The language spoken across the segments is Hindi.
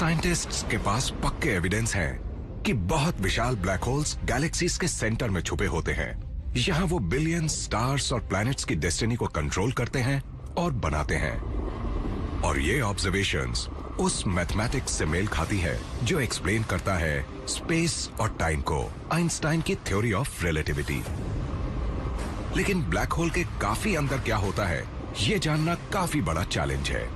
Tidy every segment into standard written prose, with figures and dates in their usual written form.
साइंटिस्ट्स के पास पक्के एविडेंस हैं कि बहुत विशाल ब्लैक होल्स गैलेक्सीज के सेंटर में छुपे होते हैं। यहाँ वो बिलियन स्टार्स और प्लैनेट्स की डेस्टिनी को कंट्रोल करते हैं और बनाते हैं। और ये ऑब्जर्वेशंस उस मैथमेटिक्स से मेल खाती है जो एक्सप्लेन करता है स्पेस और टाइम को, आइंस्टाइन की थ्योरी ऑफ रिलेटिविटी। लेकिन ब्लैक होल के काफी अंदर क्या होता है, ये जानना काफी बड़ा चैलेंज है।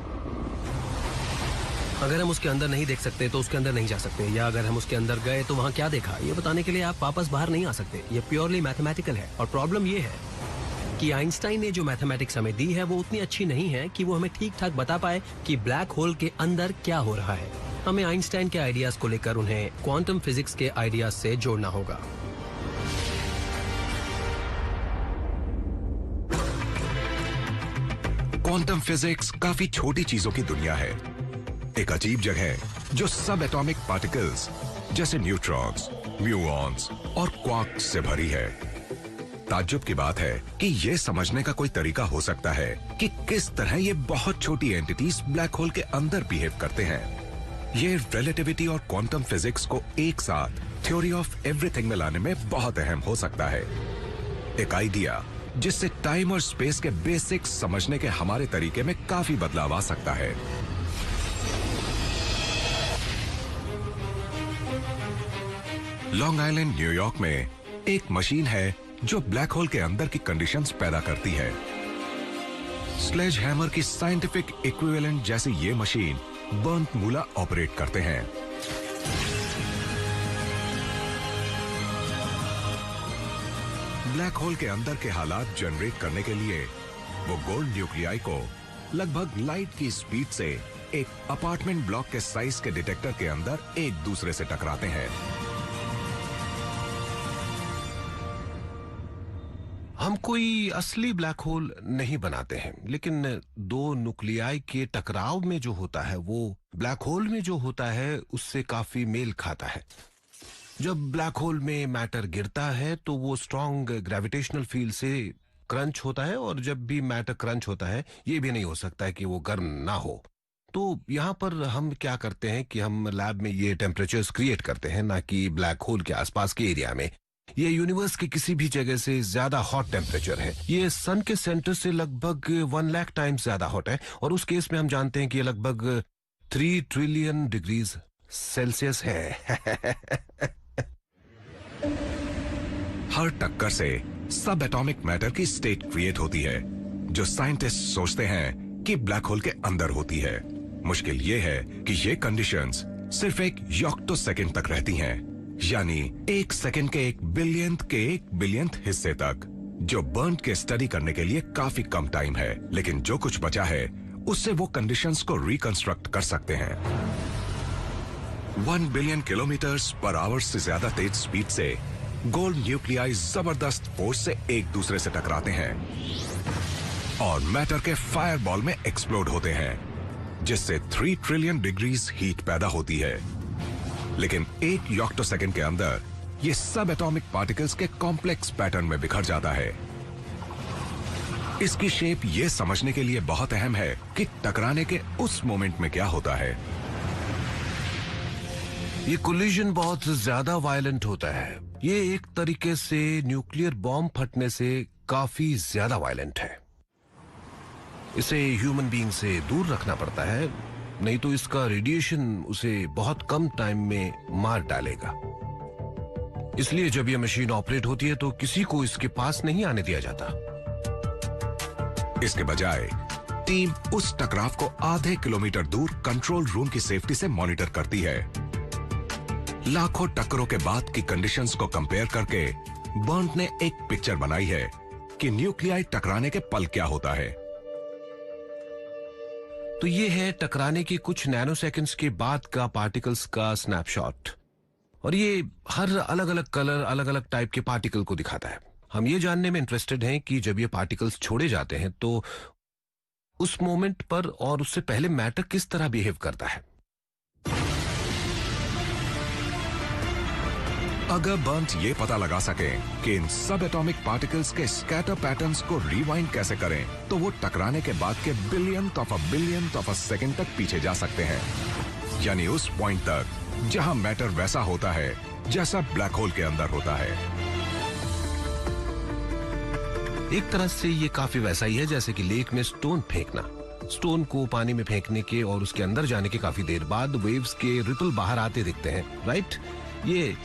अगर हम उसके अंदर नहीं देख सकते तो उसके अंदर नहीं जा सकते, या अगर हम उसके अंदर गए तो वहाँ क्या देखा, ये बताने के लिए आप वापस बाहर नहीं आ सकते। ये प्योरली मैथमेटिकल है। और प्रॉब्लम ये है कि आइंस्टाइन ने जो मैथमेटिक्स हमें दी है वो उतनी अच्छी नहीं है कि वो हमें ठीक ठाक बता पाए कि ब्लैक होल के अंदर क्या हो रहा है। हमें आइंस्टाइन के आइडियाज को लेकर उन्हें क्वांटम फिजिक्स के आइडियाज से जोड़ना होगा। क्वांटम फिजिक्स काफी छोटी चीजों की दुनिया है, एक अजीब जगह जो सब एटॉमिक पार्टिकल्स जैसे न्यूट्रॉन्स, म्यूऑन्स और क्वार्क्स से भरी है। ताज्जुब की बात है कि यह समझने का कोई तरीका हो सकता है कि किस तरह ये बहुत छोटी एंटिटीज ब्लैक होल के अंदर बिहेव करते हैं। ये रिलेटिविटी और क्वांटम फिजिक्स को एक साथ थ्योरी ऑफ एवरीथिंग में लाने में बहुत अहम हो सकता है। एक आइडिया जिससे टाइम और स्पेस के बेसिक्स समझने के हमारे तरीके में काफी बदलाव आ सकता है। लॉन्ग आइलैंड, न्यूयॉर्क में एक मशीन है जो ब्लैक होल के अंदर की कंडीशंस पैदा करती है। स्लेज हैमर की साइंटिफिक इक्विवेलेंट जैसी ये मशीन बर्नट मूला ऑपरेट करते हैं। ब्लैक होल के अंदर के हालात जनरेट करने के लिए वो गोल्ड न्यूक्लियाई को लगभग लाइट की स्पीड से एक अपार्टमेंट ब्लॉक के साइज के डिटेक्टर के अंदर एक दूसरे से टकराते हैं। हम कोई असली ब्लैक होल नहीं बनाते हैं, लेकिन दो न्यूक्लियाई के टकराव में जो होता है वो ब्लैक होल में जो होता है उससे काफी मेल खाता है। जब ब्लैक होल में मैटर गिरता है तो वो स्ट्रॉन्ग ग्रेविटेशनल फील्ड से क्रंच होता है, और जब भी मैटर क्रंच होता है ये भी नहीं हो सकता है कि वो गर्म ना हो। तो यहाँ पर हम क्या करते हैं कि हम लैब में ये टेम्परेचर्स क्रिएट करते हैं, ना कि ब्लैक होल के आसपास के एरिया में। ये यूनिवर्स के किसी भी जगह से ज्यादा हॉट टेम्परेचर है। ये सन के सेंटर से लगभग 1 लाख टाइम्स ज्यादा हॉट है, और उस केस में हम जानते हैं कि ये लगभग 3 ट्रिलियन डिग्रीज सेल्सियस है। हर टक्कर से सब एटॉमिक मैटर की स्टेट क्रिएट होती है जो साइंटिस्ट सोचते हैं कि ब्लैक होल के अंदर होती है। मुश्किल ये है कि ये कंडीशंस सिर्फ एक योक्टोसेकंड तक रहती हैं, यानी 1 सेकंड के 1 बिलियंथ हिस्से तक, जो बर्न के स्टडी करने के लिए काफी कम टाइम है। लेकिन जो कुछ बचा है उससे वो कंडीशंस को रिकंस्ट्रक्ट कर सकते हैं। 1 बिलियन किलोमीटर्स पर आवर से ज्यादा तेज स्पीड से गोल्ड न्यूक्लियाई जबरदस्त फोर्स से एक दूसरे से टकराते हैं और मैटर के फायरबॉल में एक्सप्लोड होते हैं, जिससे 3 ट्रिलियन डिग्रीज हीट पैदा होती है। लेकिन 1 योक्टोसेकंड के अंदर ये सब एटॉमिक पार्टिकल्स के कॉम्प्लेक्स पैटर्न में बिखर जाता है। इसकी शेप ये समझने के लिए बहुत अहम है कि टकराने के उस मोमेंट में क्या होता है। ये कोलिजन बहुत ज्यादा वायलेंट होता है। ये एक तरीके से न्यूक्लियर बॉम्ब फटने से काफी ज्यादा वायलेंट है। इसे ह्यूमन बीइंग से दूर रखना पड़ता है, नहीं तो इसका रेडिएशन उसे बहुत कम टाइम में मार डालेगा। इसलिए जब यह मशीन ऑपरेट होती है तो किसी को इसके पास नहीं आने दिया जाता। इसके बजाय टीम उस टकराव को आधे किलोमीटर दूर कंट्रोल रूम की सेफ्टी से मॉनिटर करती है। लाखों टक्करों के बाद की कंडीशंस को कंपेयर करके बर्नट ने एक पिक्चर बनाई है कि न्यूक्लियाई टकराने के पल क्या होता है। तो ये है टकराने के कुछ नैनो सेकंड्स के बाद का पार्टिकल्स का स्नैपशॉट, और ये हर अलग अलग कलर, अलग अलग टाइप के पार्टिकल को दिखाता है। हम ये जानने में इंटरेस्टेड हैं कि जब ये पार्टिकल्स छोड़े जाते हैं तो उस मोमेंट पर और उससे पहले मैटर किस तरह बिहेव करता है। अगर बर्नट ये पता लगा सके कि इन सब एटॉमिक पार्टिकल्स के स्कैटर पैटर्न्स को रिवाइंड कैसे करें, तो वो टकराने के बाद के बिलियंथ ऑफ अ सेकंड तक पीछे जा सकते हैं। यानी उस पॉइंट तक जहां मैटर वैसा होता है जैसा ब्लैक होल के अंदर होता है। एक तरह से ये काफी वैसा ही है जैसे कि लेक में स्टोन फेंकना। स्टोन को पानी में फेंकने के और उसके अंदर जाने के काफी देर बाद वेव्स के रिपल बाहर आते दिखते हैं, राइट? ये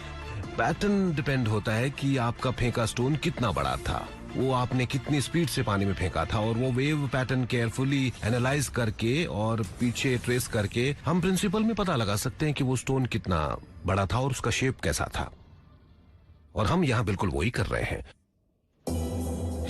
पैटर्न डिपेंड होता है कि आपका फेंका स्टोन कितना बड़ा था, वो आपने कितनी स्पीड से पानी में फेंका था, और वो वेव पैटर्न केयरफुली एनालाइज करके और पीछे ट्रेस करके हम प्रिंसिपल में पता लगा सकते हैं कि वो स्टोन कितना बड़ा था और उसका शेप कैसा था। और हम यहाँ बिल्कुल वही कर रहे हैं।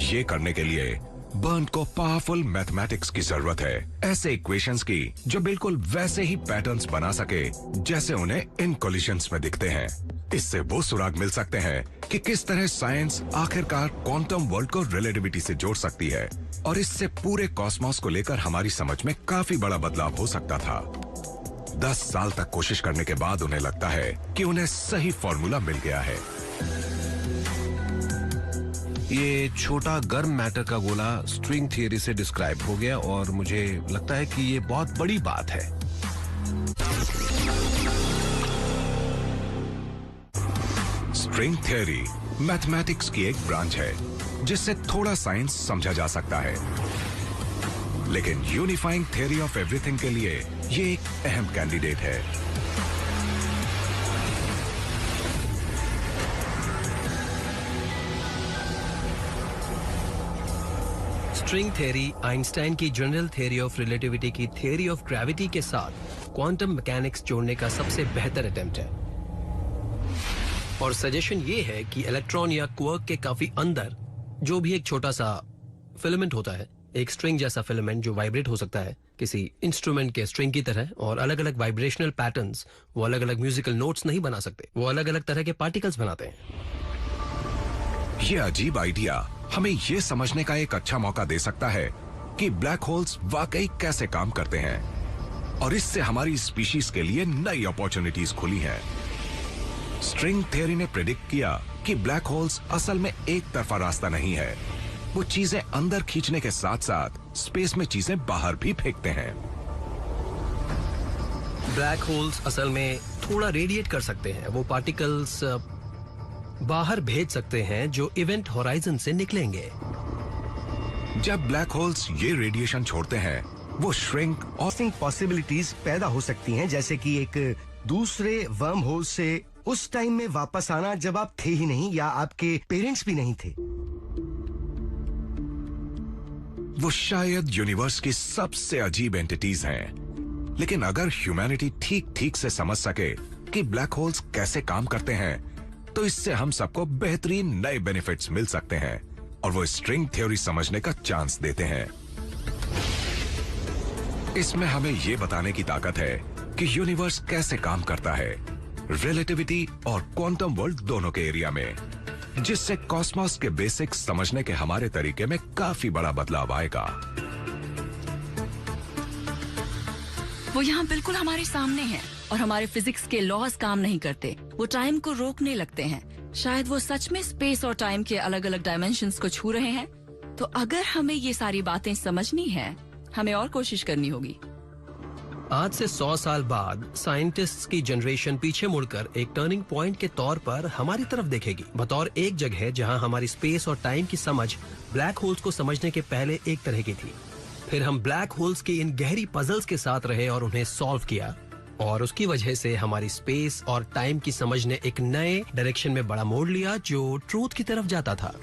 ये करने के लिए बर्न को पावरफुल मैथमेटिक्स की जरूरत है, ऐसे इक्वेशंस की जो बिल्कुल वैसे ही पैटर्न्स बना सके जैसे उन्हें इन कोलिशंस में दिखते हैं। इससे वो सुराग मिल सकते हैं कि किस तरह साइंस आखिरकार क्वांटम वर्ल्ड को रिलेटिविटी से जोड़ सकती है, और इससे पूरे कॉस्मोस को लेकर हमारी समझ में काफी बड़ा बदलाव हो सकता था। 10 साल तक कोशिश करने के बाद उन्हें लगता है कि उन्हें सही फॉर्मूला मिल गया है। ये छोटा गर्म मैटर का गोला स्ट्रिंग थियरी से डिस्क्राइब हो गया, और मुझे लगता है कि ये बहुत बड़ी बात है। स्ट्रिंग थ्योरी मैथमेटिक्स की एक ब्रांच है जिससे थोड़ा साइंस समझा जा सकता है, लेकिन यूनिफाइंग थ्योरी ऑफ एवरीथिंग के लिए ये एक अहम कैंडिडेट है। स्ट्रिंग थ्योरी आइंस्टाइन की जनरल थ्योरी ऑफ रिलेटिविटी की थ्योरी ऑफ ग्रेविटी के साथ क्वांटम मैकेनिक्स जोड़ने का सबसे बेहतर अटेम्प्ट है। और सजेशन ये है कि इलेक्ट्रॉन या क्वार्क के काफी अंदर जो भी एक छोटा सा फिलामेंट होता है, एक स्ट्रिंग जैसा फिलामेंट जो वाइब्रेट हो सकता है किसी इंस्ट्रूमेंट के स्ट्रिंग की तरह, और अलग अलग वाइब्रेशनल पैटर्न्स, वो अलग अलग म्यूजिकल नोट्स नहीं बना सकते, वो अलग अलग तरह के पार्टिकल्स बनाते हैं। ये अजीब आइडिया हमें ये समझने का एक अच्छा मौका दे सकता है कि ब्लैक होल्स वाकई कैसे काम करते हैं, और इससे हमारी स्पीशीज के लिए नई अपॉर्चुनिटीज खुली हैं। स्ट्रिंग थ्योरी ने प्रेडिक्ट किया कि ब्लैक होल्स असल में एक तरफा रास्ता नहीं है, वो चीजें अंदर खींचने के साथ साथ स्पेस में चीजें बाहर भी फेंकते हैं। ब्लैक होल्स असल में थोड़ा रेडिएट कर सकते हैं, वो पार्टिकल्स बाहर भेज सकते हैं जो इवेंट होराइजन से निकलेंगे। जब ब्लैक होल्स ये रेडिएशन छोड़ते हैं, वो श्रिंक और पॉसिबिलिटीज पैदा हो सकती हैं, जैसे कि एक दूसरे वर्म होल से उस टाइम में वापस आना जब आप थे ही नहीं या आपके पेरेंट्स भी नहीं थे। वो शायद यूनिवर्स की सबसे अजीब एंटिटीज हैं, लेकिन अगर ह्यूमैनिटी ठीक ठीक से समझ सके कि ब्लैक होल्स कैसे काम करते हैं, तो इससे हम सबको बेहतरीन नए बेनिफिट्स मिल सकते हैं, और वो स्ट्रिंग थ्योरी समझने का चांस देते हैं। इसमें हमें ये बताने की ताकत है कि यूनिवर्स कैसे काम करता है, रिलेटिविटी और क्वांटम वर्ल्ड दोनों के एरिया में, जिससे कॉस्मोस के बेसिक्स समझने के हमारे तरीके में काफी बड़ा बदलाव आएगा। वो यहाँ बिल्कुल हमारे सामने है, और हमारे फिजिक्स के लॉज काम नहीं करते, वो टाइम को रोकने लगते हैं। शायद वो सच में स्पेस और टाइम के अलग अलग डायमेंशंस को छू रहे हैं। तो अगर हमें ये सारी बातें समझनी है, हमें और कोशिश करनी होगी। आज से 100 साल बाद साइंटिस्ट्स की जनरेशन पीछे मुड़कर एक टर्निंग पॉइंट के तौर पर हमारी तरफ देखेगी, बतौर एक जगह जहां हमारी स्पेस और टाइम की समझ ब्लैक होल्स को समझने के पहले एक तरह की थी। फिर हम ब्लैक होल्स की इन गहरी पजल्स के साथ रहे और उन्हें सॉल्व किया, और उसकी वजह से हमारी स्पेस और टाइम की समझ ने एक नए डायरेक्शन में बड़ा मोड़ लिया जो ट्रूथ की तरफ जाता था।